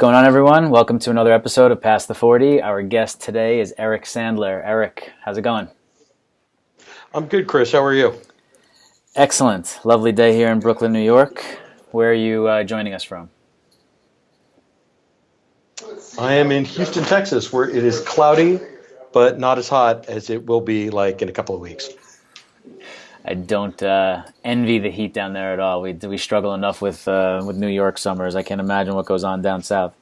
going on, everyone? Welcome to another episode of Past the 40. Our guest today is Eric Sandler. Eric, how's it going? I'm good, Chris. How are you? Excellent. Lovely day here in Brooklyn, New York. Where are you joining us from? I am in Houston, Texas, where it is cloudy, but not as hot as it will be like in a couple of weeks. I don't envy the heat down there at all. We struggle enough with New York summers. I can't imagine what goes on down south.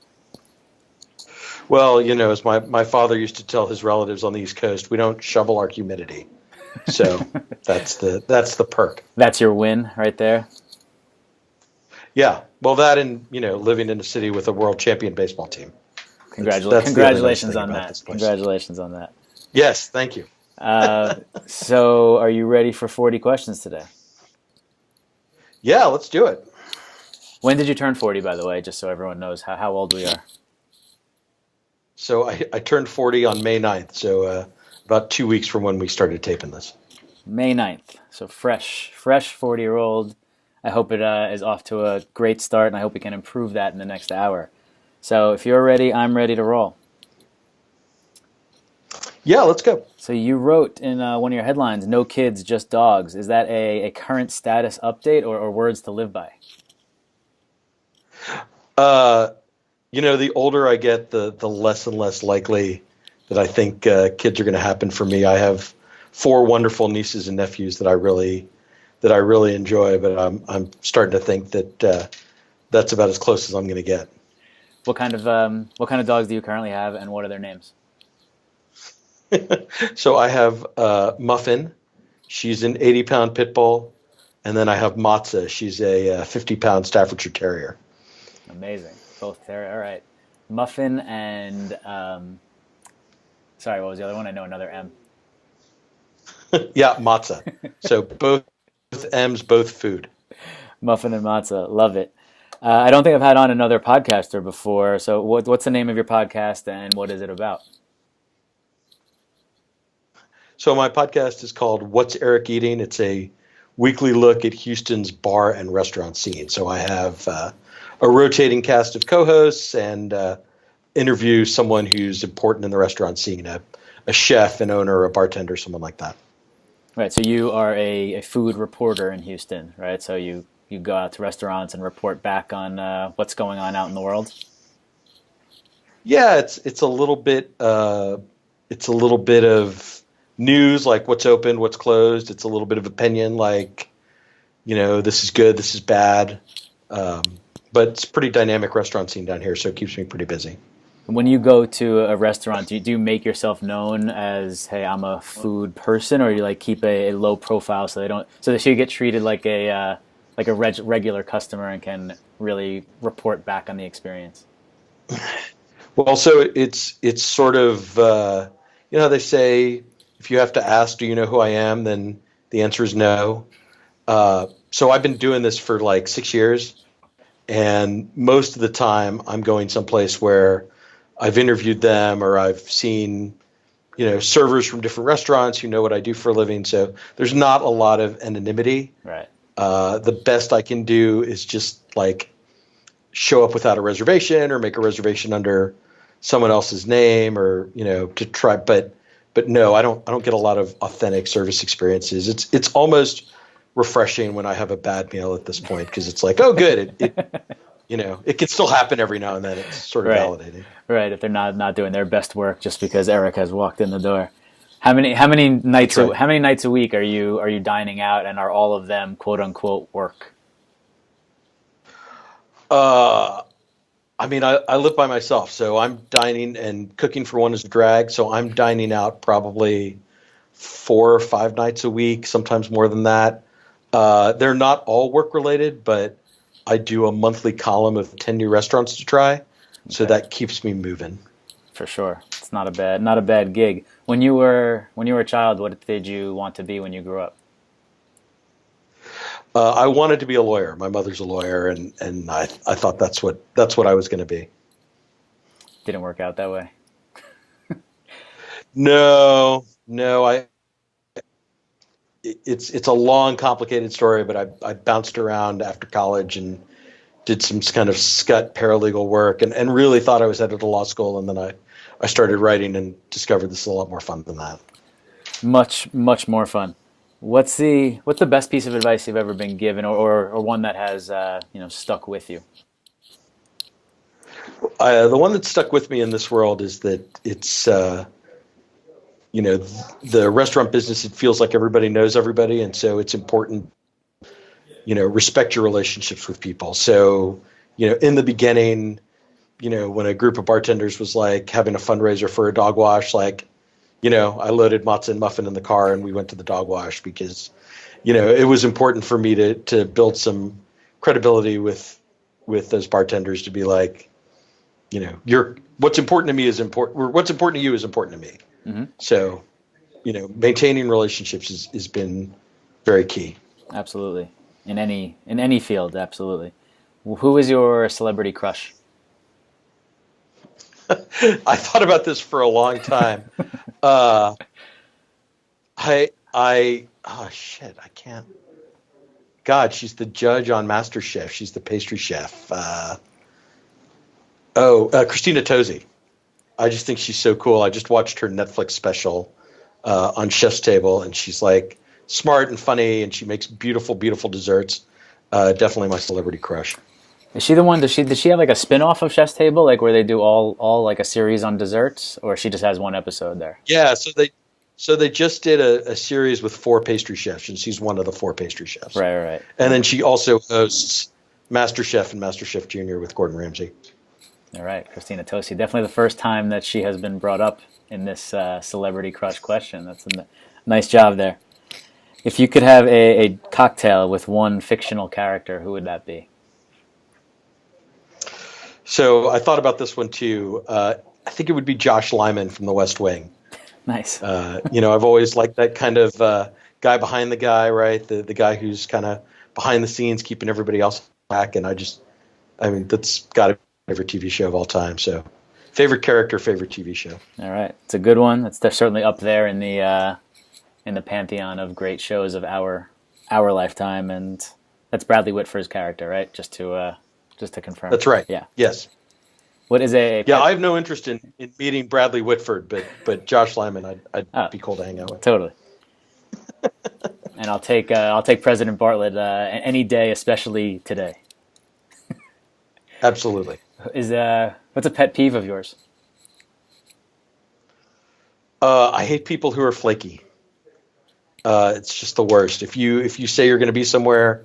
Well, as my father used to tell his relatives on the East Coast, we don't shovel our humidity. So that's the perk. That's your win right there. Yeah. Well, that and, living in a city with a world champion baseball team. Congratulations on that. Congratulations on that. Yes, thank you. So are you ready for 40 questions today? Yeah, let's do it. When did you turn 40, by the way, just so everyone knows how old we are? So I turned 40 on May 9th, so about 2 weeks from when we started taping this. May 9th. So fresh 40-year-old. I hope it is off to a great start, and I hope we can improve that in the next hour. So if you're ready, I'm ready to roll. Yeah, let's go. So you wrote in one of your headlines, "No kids, just dogs." Is that a current status update or words to live by? The older I get, the less and less likely that I think kids are going to happen for me. I have 4 wonderful nieces and nephews that I really enjoy, but I'm starting to think that that's about as close as I'm going to get. What kind of dogs do you currently have, and what are their names? So I have Muffin. She's an 80-pound pit bull. And then I have Matza. She's a 50-pound Staffordshire Terrier. Amazing. Both terrier. All right. Muffin and, sorry, what was the other one? I know another M. Yeah, Matza. So both M's, both food. Muffin and Matza. Love it. I don't think I've had on another podcaster before. So what's the name of your podcast and what is it about? So my podcast is called What's Eric Eating? It's a weekly look at Houston's bar and restaurant scene. So I have a rotating cast of co-hosts and interview someone who's important in the restaurant scene, a chef, an owner, a bartender, someone like that. Right. So you are a food reporter in Houston, right? So you go out to restaurants and report back on what's going on out in the world. Yeah, it's a little bit of news, like what's open, what's closed. It's a little bit of opinion, like, this is good, this is bad. But it's a pretty dynamic restaurant scene down here, so it keeps me pretty busy. When you go to a restaurant, do you make yourself known as, hey, I'm a food person, or do you keep a low profile so that you get treated like a regular customer and can really report back on the experience? Well, so it's sort of they say, if you have to ask, do you know who I am? Then the answer is no. So I've been doing this for 6 years. And most of the time I'm going someplace where I've interviewed them or I've seen, servers from different restaurants who know what I do for a living. So there's not a lot of anonymity. Right. The best I can do is just show up without a reservation or make a reservation under someone else's name or, to try. But no, I don't get a lot of authentic service experiences. It's almost refreshing when I have a bad meal at this point, because it's oh, good. It can still happen every now and then. It's sort of validating. Right. If they're not doing their best work just because Eric has walked in the door. How many nights a week are you dining out, and are all of them quote unquote work? I live by myself, so I'm dining and cooking for one is a drag. So I'm dining out probably 4 or 5 nights a week, sometimes more than that. They're not all work related, but I do a monthly column of 10 new restaurants to try. Okay. So that keeps me moving. For sure. It's not a bad gig. When you were a child, what did you want to be when you grew up? I wanted to be a lawyer. My mother's a lawyer, and I thought that's what I was going to be. Didn't work out that way. No, it's a long, complicated story, but I bounced around after college and did some kind of scut paralegal work, and really thought I was headed to law school. And then I started writing and discovered this is a lot more fun than that. Much more fun. What's the best piece of advice you've ever been given, or one that has stuck with you? The one that stuck with me in this world is that it's the restaurant business. It feels like everybody knows everybody, and so it's important. Respect your relationships with people. So, in the beginning, when a group of bartenders was like having a fundraiser for a dog wash, like, I loaded Matzah and Muffin in the car and we went to the dog wash because, it was important for me to build some credibility with those bartenders to be like, what's important to me is important. Or what's important to you is important to me. Mm-hmm. So, maintaining relationships has been very key. Absolutely. In any field, absolutely. Who is your celebrity crush? I thought about this for a long time. Oh shit, I can't. God, she's the judge on MasterChef. She's the pastry chef. Christina Tozzi. I just think she's so cool. I just watched her Netflix special on Chef's Table, and she's like smart and funny, and she makes beautiful, beautiful desserts. Definitely my celebrity crush. Is she the one? Did she have like a spin-off of Chef's Table, like where they do all like a series on desserts, or she just has one episode there? Yeah, so they just did a series with 4 pastry chefs, and she's one of the 4 pastry chefs. Right. And then she also hosts MasterChef and MasterChef Junior with Gordon Ramsay. All right, Christina Tosi. Definitely the first time that she has been brought up in this celebrity crush question. That's a nice job there. If you could have a cocktail with one fictional character, who would that be? So I thought about this one too. I think it would be Josh Lyman from The West Wing. Nice. I've always liked that kind of guy behind the guy, right? The guy who's kind of behind the scenes, keeping everybody else back. And that's got to be my favorite TV show of all time. So favorite character, favorite TV show. All right. It's a good one. It's certainly up there in the pantheon of great shows of our lifetime. And that's Bradley Whitford's character, right? Just to confirm. That's right. Yeah. Yes. What is a? Yeah, I have no interest in meeting Bradley Whitford, but Josh Lyman, I'd be cool to hang out with. Totally. And I'll take President Bartlett any day, especially today. Absolutely. What's a pet peeve of yours? I hate people who are flaky. It's just the worst. If you say you're going to be somewhere,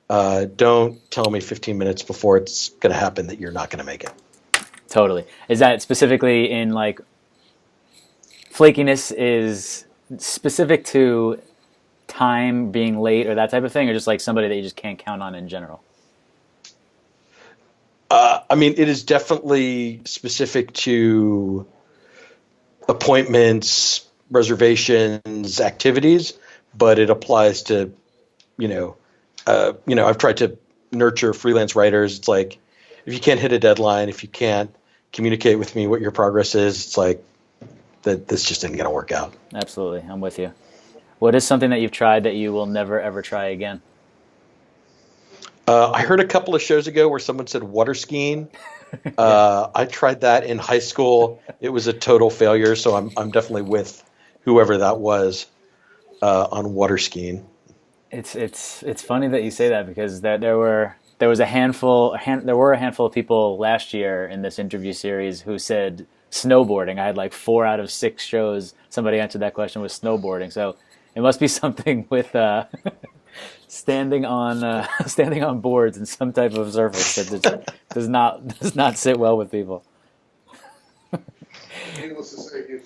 don't tell me 15 minutes before it's going to happen that you're not going to make it. Totally. Is that specifically in like flakiness is specific to time being late or that type of thing, or just like somebody that you just can't count on in general? It is definitely specific to appointments, reservations, activities, but it applies to, I've tried to nurture freelance writers. It's like, if you can't hit a deadline, if you can't communicate with me what your progress is, it's like that this just isn't going to work out. Absolutely. I'm with you. What is something that you've tried that you will never, ever try again? I heard a couple of shows ago where someone said water skiing. I tried that in high school. It was a total failure. So I'm definitely with whoever that was on water skiing. It's funny that you say that, because there were a handful of people last year in this interview series who said snowboarding. I had like 4 out of 6 shows somebody answered that question with snowboarding. So it must be something with standing on boards and some type of surface that does not sit well with people.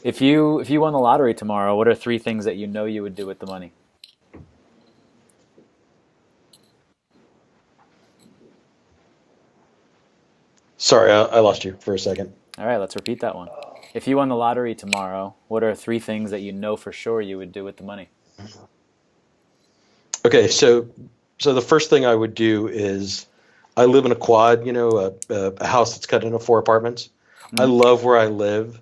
If you won the lottery tomorrow, what are 3 things that you would do with the money? Sorry, I lost you for a second. All right, let's repeat that one. If you won the lottery tomorrow, what are 3 things that you know for sure you would do with the money? Okay, so the first thing I would do is, I live in a quad, a house that's cut into 4 apartments. Mm-hmm. I love where I live,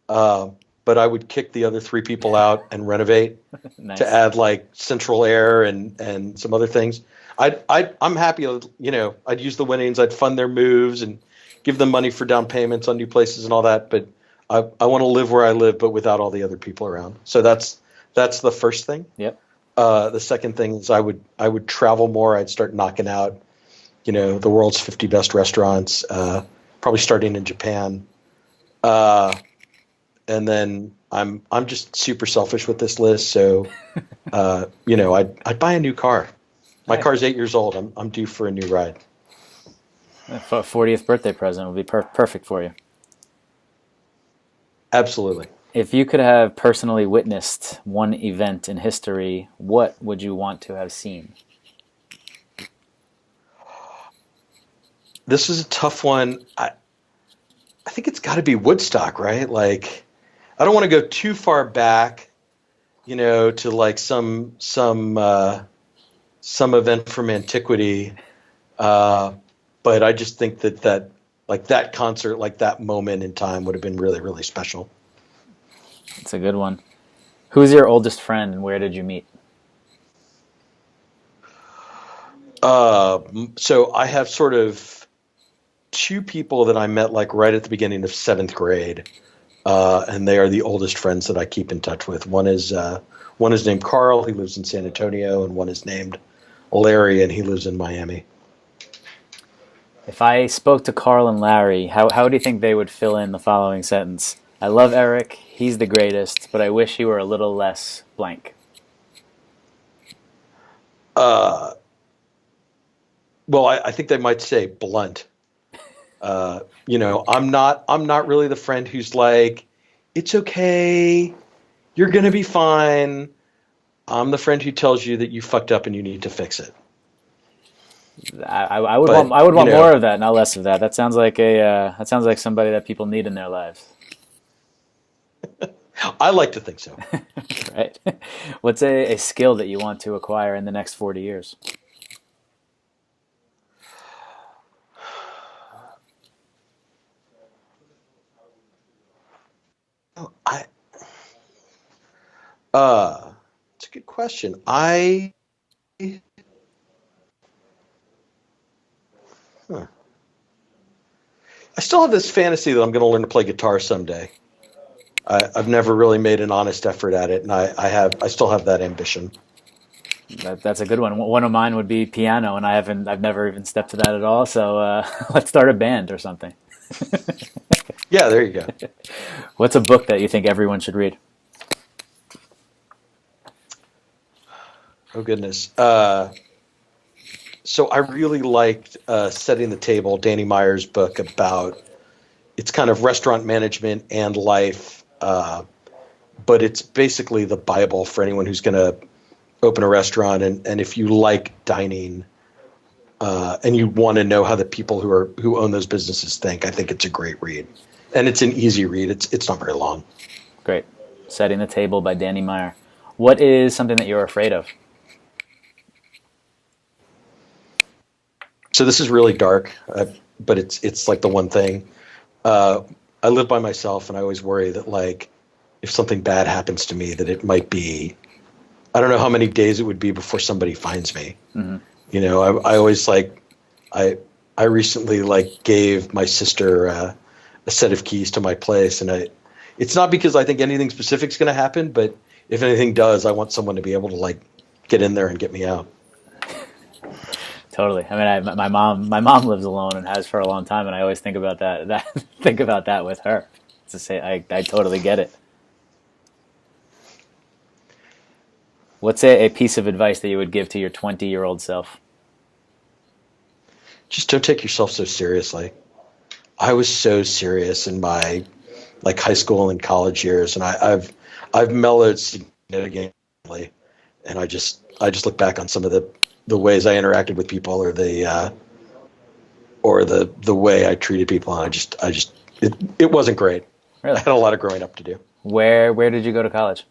but I would kick the other 3 people out and renovate. Nice. To add like central air and some other things. I'm happy. I'd use the winnings. I'd fund their moves and give them money for down payments on new places and all that. But I want to live where I live, but without all the other people around. So that's the first thing. Yep. The second thing is I would travel more. I'd start knocking out, the world's 50 best restaurants, probably starting in Japan. And then I'm just super selfish with this list. So, I'd buy a new car. My car's 8 years old. I'm due for a new ride. A 40th birthday present would be perfect for you. Absolutely. If you could have personally witnessed one event in history, what would you want to have seen? This is a tough one. I think it's got to be Woodstock, right? Like, I don't want to go too far back, to like some event from antiquity. But I just think that like that concert, like that moment in time would have been really, really special. It's a good one. Who's your oldest friend and where did you meet? So I have sort of two people that I met like right at the beginning of seventh grade. And they are the oldest friends that I keep in touch with. One is named Carl. He lives in San Antonio, and one is named Larry, and he lives in Miami. If I spoke to Carl and Larry, how do you think they would fill in the following sentence? I love Eric. He's the greatest, but I wish he were a little less blank. Well, I think they might say blunt. I'm not really the friend who's like, it's okay, you're going to be fine. I'm the friend who tells you that you fucked up and you need to fix it. I would want more of that, not less of that. That sounds like somebody that people need in their lives. I like to think so. Right. What's a skill that you want to acquire in the next 40 years? It's a good question. I still have this fantasy that I'm going to learn to play guitar someday. I've never really made an honest effort at it, and I still have that ambition. That's a good one. One of mine would be piano, and I've never even stepped to that at all. So let's start a band or something. Yeah, there you go. What's a book that you think everyone should read? Oh, goodness. So I really liked Setting the Table, Danny Meyer's book about it's kind of restaurant management and life, but it's basically the Bible for anyone who's going to open a restaurant. And if you like dining and you want to know how the people who own those businesses think, I think it's a great read. And it's an easy read. It's not very long. Great. Setting the Table by Danny Meyer. What is something that you're afraid of? So this is really dark, but it's like the one thing. I live by myself, and I always worry that like if something bad happens to me, that it might be. I don't know how many days it would be before somebody finds me. Mm-hmm. I always like. I recently like gave my sister a set of keys to my place, and it's not because I think anything specific is going to happen, but if anything does, I want someone to be able to like get in there and get me out. Totally. I mean, my mom lives alone and has for a long time, and I always think about that think about that with her. To say, I totally get it. What's a piece of advice that you would give to your 20-year-old self? Just don't take yourself so seriously. I was so serious in my like high school and college years, and I've mellowed significantly, and I just look back on some of the ways I interacted with people, or the way I treated people, and it wasn't great. Really? I had a lot of growing up to do. Where did you go to college?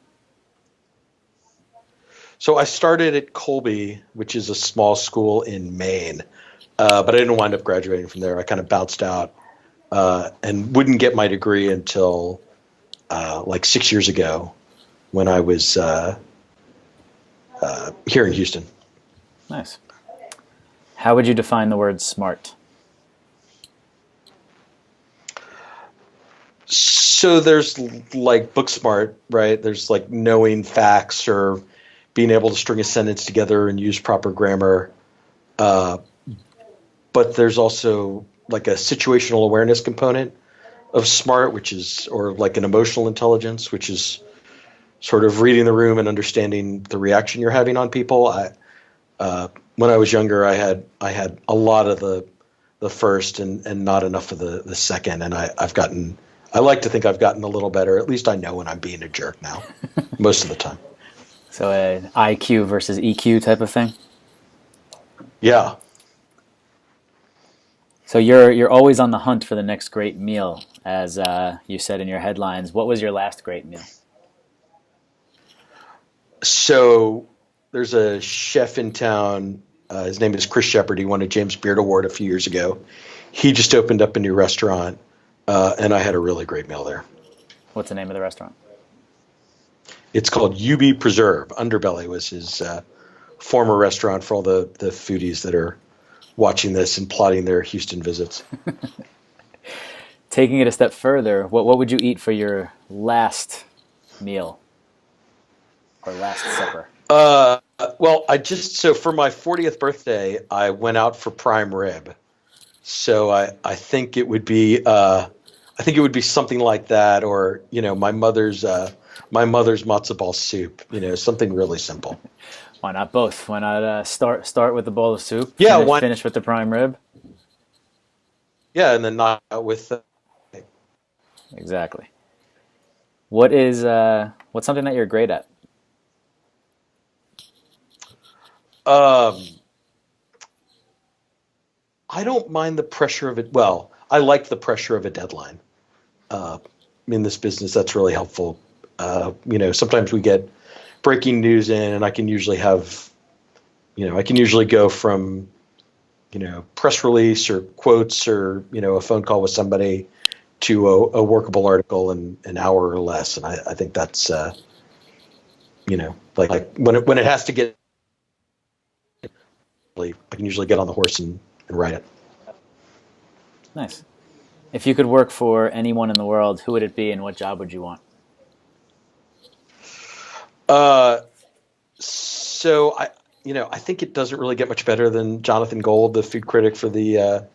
So I started at Colby, which is a small school in Maine, but I didn't wind up graduating from there. I kind of bounced out and wouldn't get my degree until like 6 years ago when I was here in Houston. Nice. How would you define the word smart? So there's like book smart, right? There's like knowing facts or being able to string a sentence together and use proper grammar. Uh, but there's also like a situational awareness component of smart, which is, or like an emotional intelligence, which is sort of reading the room and understanding the reaction you're having on people. When I was younger, I had a lot of the first and not enough of the second, and I like to think I've gotten a little better. At least I know when I'm being a jerk now, most of the time. So an IQ versus EQ type of thing. Yeah. So you're always on the hunt for the next great meal, as you said in your headlines. What was your last great meal? So there's a chef in town. His name is Chris Shepard. He won a James Beard Award a few years ago. He just opened up a new restaurant, and I had a really great meal there. What's the name of the restaurant? It's called UB Preserve. Underbelly was his former restaurant for all the foodies that are watching this and plotting their Houston visits. Taking it a step further, what would you eat for your last meal or last supper? Well, so for my 40th birthday, I went out for prime rib. So I think it would be something like that, or my mother's matzo ball soup. Something really simple. Why not both? Why not start with the bowl of soup? Yeah, finish with the prime rib. Yeah, and then not out with. Exactly. What's something that you're great at? I don't mind the pressure of it. Well, I like the pressure of a deadline. In this business, that's really helpful. Sometimes we get breaking news in, and I can usually go from, press release or quotes or, a phone call with somebody to a workable article in an hour or less. And I think that's, like when it has to get, I can usually get on the horse and write it. Nice. If you could work for anyone in the world, who would it be and what job would you want? So I think it doesn't really get much better than Jonathan Gold, the food critic for the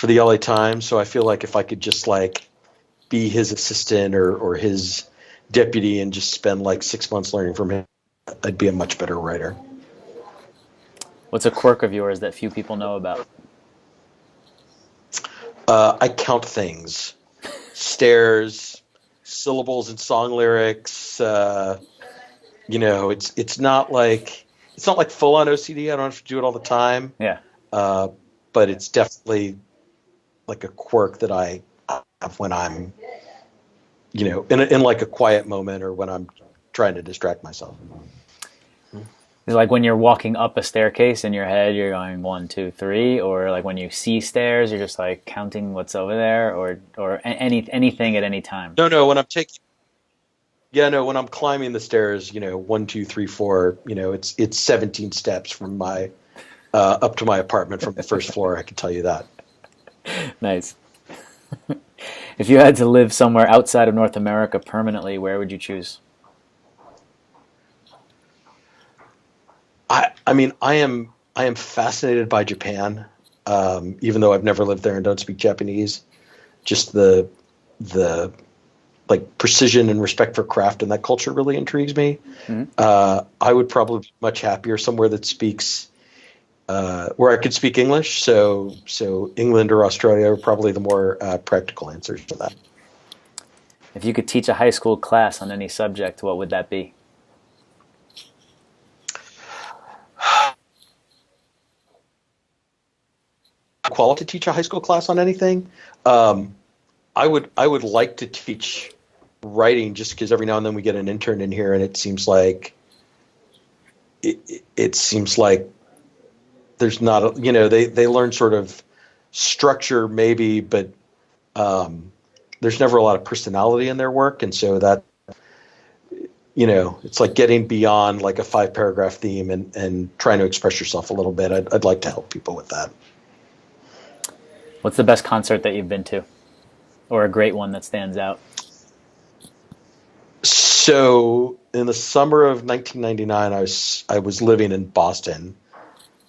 LA Times. So I feel like if I could just like be his assistant or his deputy and just spend like 6 months learning from him, I'd be a much better writer. What's a quirk of yours that few people know about? I count things, stairs, syllables in song lyrics. It's not like full on OCD. I don't have to do it all the time. Yeah. But it's definitely like a quirk that I have when I'm, in like a quiet moment or when I'm trying to distract myself. Is it like when you're walking up a staircase in your head, you're going 1, 2, 3, or like when you see stairs, you're just like counting what's over there, or anything at any time? No, when I'm climbing the stairs, 1, 2, 3, 4, it's 17 steps from my up to my apartment from the first floor. I can tell you that. Nice. If you had to live somewhere outside of North America permanently, where would you choose? I am fascinated by Japan, even though I've never lived there and don't speak Japanese. Just the like precision and respect for craft and that culture really intrigues me. Mm-hmm. I would probably be much happier somewhere that speaks where I could speak English. So England or Australia are probably the more practical answers to that. If you could teach a high school class on any subject, what would that be? Quality to teach a high school class on anything. I would like to teach writing, just because every now and then we get an intern in here and it seems like there's not they learn sort of structure maybe, but there's never a lot of personality in their work, and so that it's like getting beyond like a 5-paragraph theme and trying to express yourself a little bit. I'd like to help people with that. What's the best concert that you've been to, or a great one that stands out? So in the summer of 1999, I was living in Boston,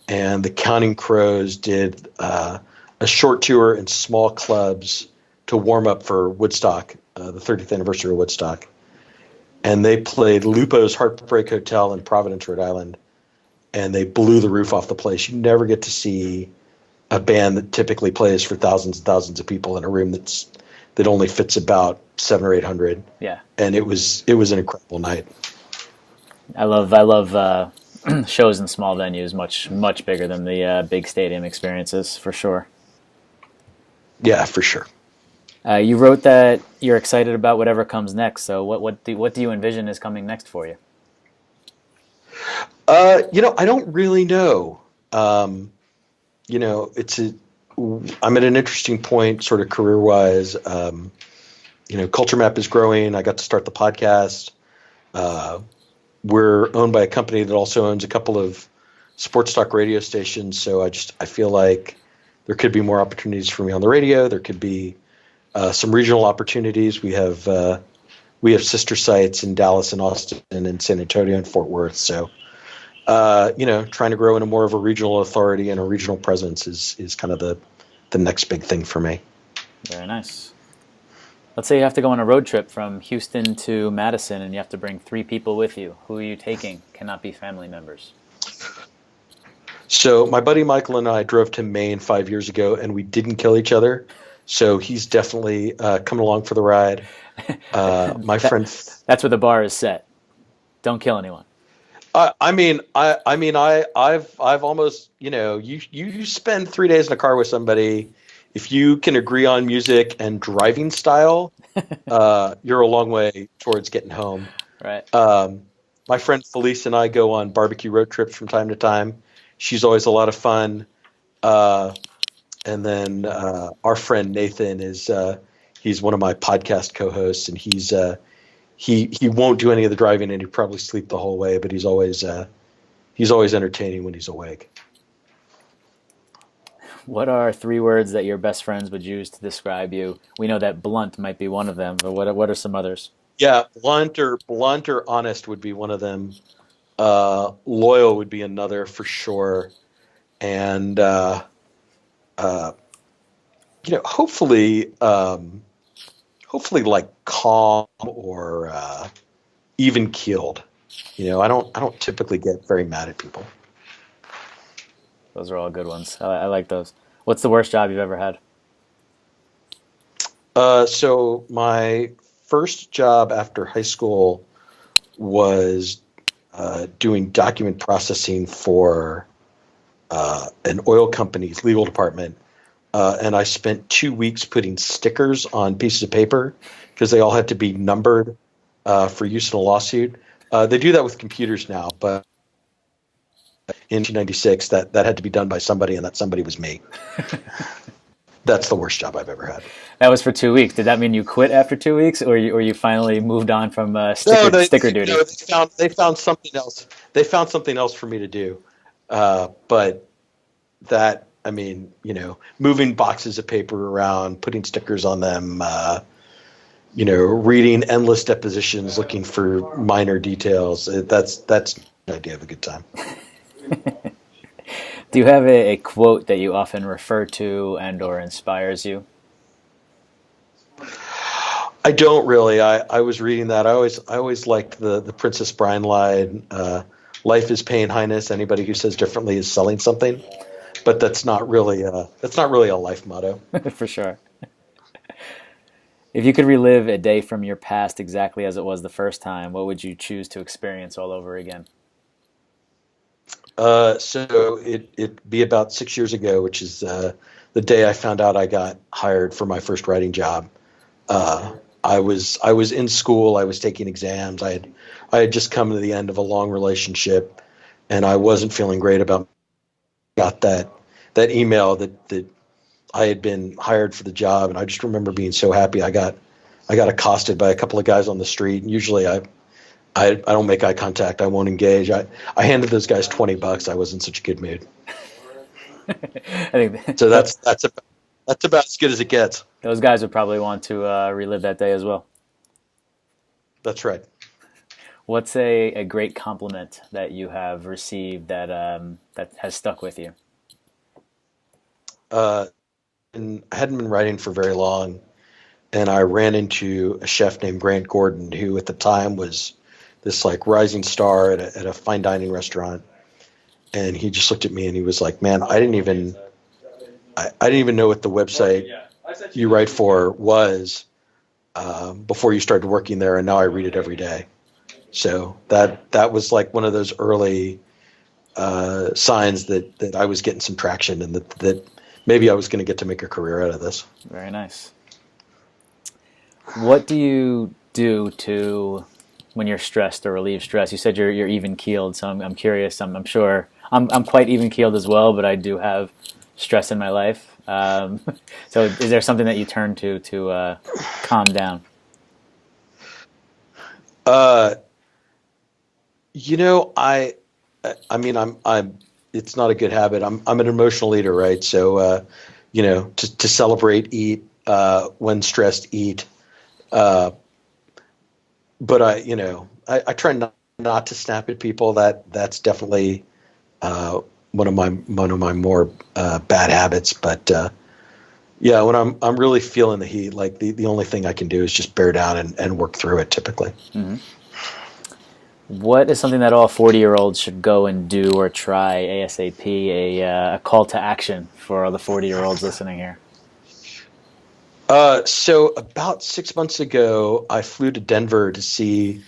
and the Counting Crows did a short tour in small clubs to warm up for Woodstock, the 30th anniversary of Woodstock. And they played Lupo's Heartbreak Hotel in Providence, Rhode Island, and they blew the roof off the place. You never get to see a band that typically plays for thousands and thousands of people in a room that only fits about 700 or 800. Yeah, and it was an incredible night. I love shows in small venues, much bigger than the big stadium experiences, for sure. Yeah, for sure. You wrote that you're excited about whatever comes next. So what do you envision is coming next for you? I don't really know. I'm at an interesting point, sort of career-wise. Culture Map is growing. I got to start the podcast. We're owned by a company that also owns a couple of sports talk radio stations. So I feel like there could be more opportunities for me on the radio. There could be some regional opportunities. We have sister sites in Dallas and Austin and San Antonio and Fort Worth. So, trying to grow into more of a regional authority and a regional presence is kind of the next big thing for me. Very nice. Let's say you have to go on a road trip from Houston to Madison and you have to bring 3 people with you. Who are you taking? Cannot be family members. So my buddy Michael and I drove to Maine 5 years ago, and we didn't kill each other. So he's definitely coming along for the ride. My friend, that's where the bar is set. Don't kill anyone. I've almost, you spend 3 days in a car with somebody. If you can agree on music and driving style, you're a long way towards getting home. Right. My friend Felice and I go on barbecue road trips from time to time. She's always a lot of fun. And then our friend Nathan he's one of my podcast co-hosts, and he won't do any of the driving, and he'd probably sleep the whole way, but he's always entertaining when he's awake. What are 3 words that your best friends would use to describe you? We know that blunt might be one of them, but what are some others? Yeah, blunt or honest would be one of them. Loyal would be another for sure, and hopefully like calm or even keeled. I don't typically get very mad at people. Those are all good ones. I like those. What's the worst job you've ever had? So my first job after high school was doing document processing for an oil company's legal department. And I spent 2 weeks putting stickers on pieces of paper because they all had to be numbered for use in a lawsuit. They do that with computers now, but in 1996, that had to be done by somebody, and that somebody was me. That's the worst job I've ever had. That was for 2 weeks. Did that mean you quit after 2 weeks, or you finally moved on from sticker duty? No, they found something else. They found something else for me to do. But that, moving boxes of paper around, putting stickers on them, reading endless depositions, looking for minor details. That's the idea of a good time. Do you have a quote that you often refer to and or inspires you? I don't really. I was reading that. I always liked the Princess Bride line. Life is pain, highness. Anybody who says differently is selling something. But that's not really a life motto. For sure. If you could relive a day from your past exactly as it was the first time, what would you choose to experience all over again? So it'd be about 6 years ago, which is the day I found out I got hired for my first writing job. I was in school. I was taking exams. I had just come to the end of a long relationship, and I wasn't feeling great about. Got that email that I had been hired for the job, and I just remember being so happy. I got accosted by a couple of guys on the street, and usually I don't make eye contact. I won't engage. I handed those guys $20. I was in such a good mood. I think So that's about as good as it gets. those guys would probably want to relive that day as well. That's right. What's a great compliment that you have received that that has stuck with you? And I hadn't been writing for very long, and I ran into a chef named Grant Gordon, who at the time was this like rising star at a fine dining restaurant. And he just looked at me and he was like, "Man, I didn't even know what the website you write for was before you started working there, and now I read it every day." So that was like one of those early signs that I was getting some traction, and that maybe I was going to get to make a career out of this. Very nice. What do you do to when you're stressed or relieve stress? You said you're even keeled, so I'm curious. I'm sure I'm quite even keeled as well, but I do have stress in my life. So is there something that you turn to calm down? I mean, I'm. It's not a good habit. I'm an emotional eater, right? So, to celebrate, eat. When stressed, eat. But I try not to snap at people. That's definitely one of my more bad habits. But yeah, when I'm really feeling the heat, like the only thing I can do is just bear down and work through it. Typically. Mm-hmm. What is something that all 40-year-olds should go and do or try ASAP? A call to action for all the 40-year-olds listening here. So about 6 months ago, I flew to Denver to see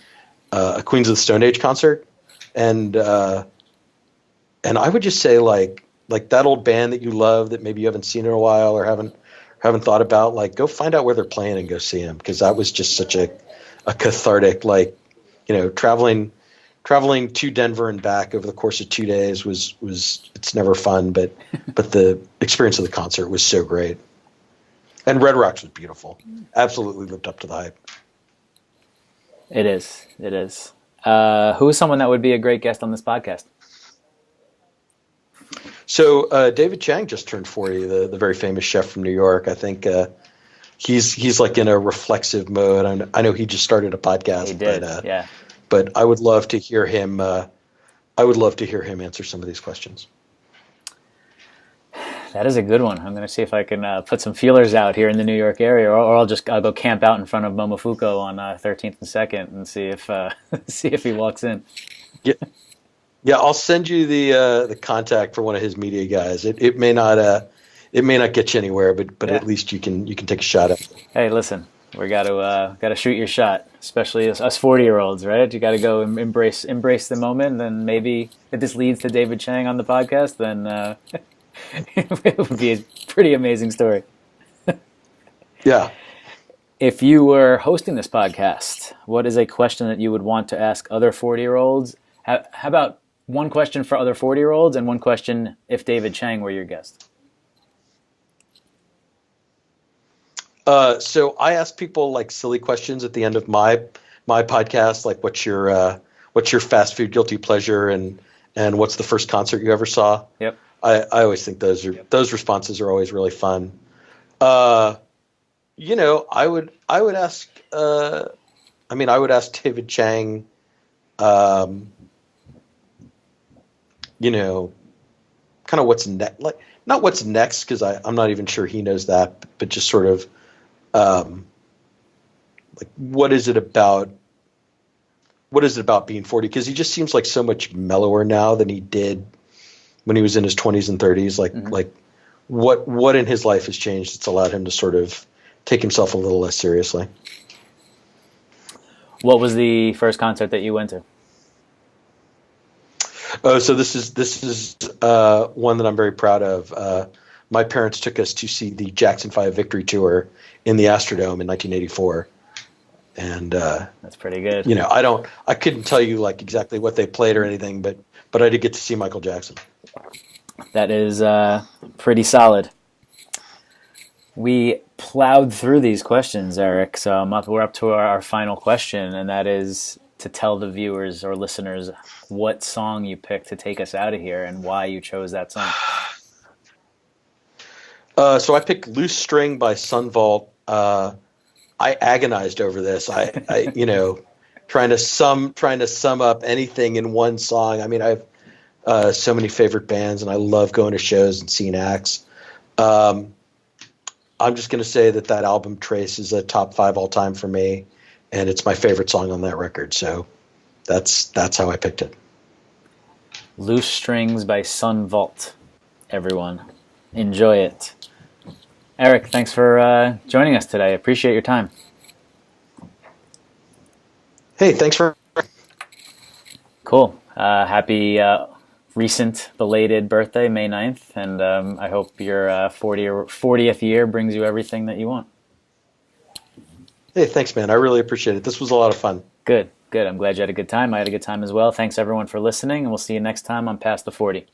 a Queens of the Stone Age concert, and I would just say like that old band that you love that maybe you haven't seen in a while or haven't thought about, like go find out where they're playing and go see them, because that was just such a cathartic, like, traveling to Denver and back over the course of 2 days was it's never fun, but the experience of the concert was so great. And Red Rocks was beautiful. Absolutely lived up to the hype. It is. It is. Who is someone that would be a great guest on this podcast? So David Chang just turned 40, the very famous chef from New York. I think he's like in a reflexive mode. I know he just started a podcast. He did, yeah. But I would love to hear him. I would love to hear him answer some of these questions. That is a good one. I'm going to see if I can put some feelers out here in the New York area, or I'll go camp out in front of Momofuku on 13th and 2nd and see if he walks in. Yeah. I'll send you the contact for one of his media guys. It may not get you anywhere, but at least you can take a shot at it. Hey, listen, we got to shoot your shot, especially us 40-year-olds, right? You got to go and embrace the moment. And maybe if this leads to David Chang on the podcast, then. It would be a pretty amazing story. Yeah. If you were hosting this podcast, what is a question that you would want to ask other 40-year-olds? How about one question for other 40-year-olds and one question if David Chang were your guest? So I ask people like silly questions at the end of my podcast, like what's your fast food guilty pleasure, and what's the first concert you ever saw? Yep. I always think those responses are always really fun. I would ask. I would ask David Chang. Kind of what's next, like not what's next, because I'm not even sure he knows that, but just sort of, like what is it about being 40? Because he just seems like so much mellower now than he did when he was in his 20s and 30s. Like what in his life has changed that's allowed him to sort of take himself a little less seriously. What was the first concert that you went to? Oh, so this is one that I'm very proud of. My parents took us to see the Jackson 5 Victory Tour in the Astrodome in 1984. And that's pretty good. I couldn't tell you like exactly what they played or anything, but I did get to see Michael Jackson. That is pretty solid. We plowed through these questions, Eric, so we're up to our final question, and that is, to tell the viewers or listeners what song you picked to take us out of here and why you chose that song. So I picked "Loose String" by Sun Vault. I agonized over this. I trying to sum up anything in one song. I mean, I have so many favorite bands, and I love going to shows and seeing acts. I'm just going to say that album Trace is a top 5 all time for me, and it's my favorite song on that record. So that's how I picked it. Loose Strings by Sun Vault. Everyone, enjoy it. Eric, thanks for joining us today. Appreciate your time. Hey, thanks for... Cool. Happy recent belated birthday, May 9th, and I hope your 40th year brings you everything that you want. Hey, thanks, man. I really appreciate it. This was a lot of fun. Good. I'm glad you had a good time. I had a good time as well. Thanks, everyone, for listening, and we'll see you next time on Past the 40.